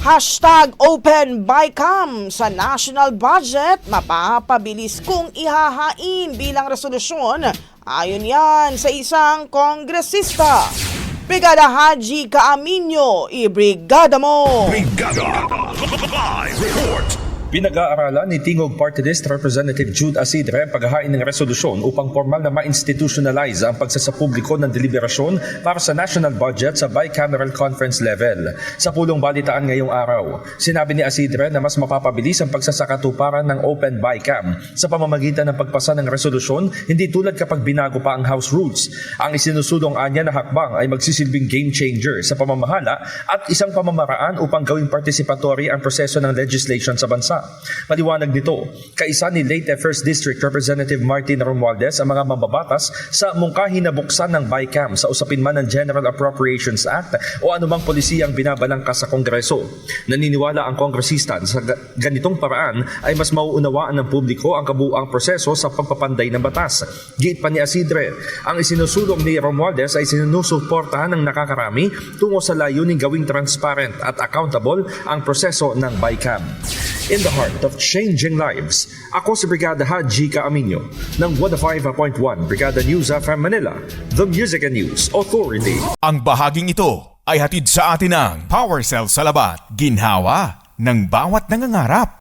Open BICAM sa national budget mapapabilis kung ihahain bilang resolusyon. Ayon yan sa isang kongresista. Brigada Haji Caaminio, ibrigada mo! Brigada Live Report. Pinag-aaralan ni Tingog Party List Representative Jude Asidre ang paghahain ng resolusyon upang formal na ma-institutionalize ang pagsasapubliko ng deliberasyon para sa national budget sa bicameral conference level. Sa pulong balitaan ngayong araw, sinabi ni Asidre na mas mapapabilis ang pagsasakatuparan ng Open BICAM sa pamamagitan ng pagpasa ng resolusyon, hindi tulad kapag binago pa ang House Rules. Ang isinusulong anya na hakbang ay magsisilbing game changer sa pamamahala at isang pamamaraan upang gawing participatory ang proseso ng legislation sa bansa. Maliwanag nito, kaisa ni late 1st District Representative Martin Romualdez ang mga mambabatas sa mungkahi na buksan ng BICAM sa usapin man ng General Appropriations Act o anumang polisiyang binabalangkas sa Kongreso. Naniniwala ang kongresista sa ganitong paraan ay mas mauunawaan ng publiko ang kabuuang proseso sa pagpapanday ng batas. Giit pa ni Asidre, ang isinusulong ni Romualdez ay sinusuportahan ng nakakarami tungo sa layuning gawing transparent at accountable ang proseso ng BICAM. In the heart of changing lives, ako si Brigada Haji Caaminio ng 105.1 Brigada News FM Manila, the Music and News Authority. Ang bahaging ito ay hatid sa atin ng Power Cell Salabat, ginhawa ng bawat nangangarap.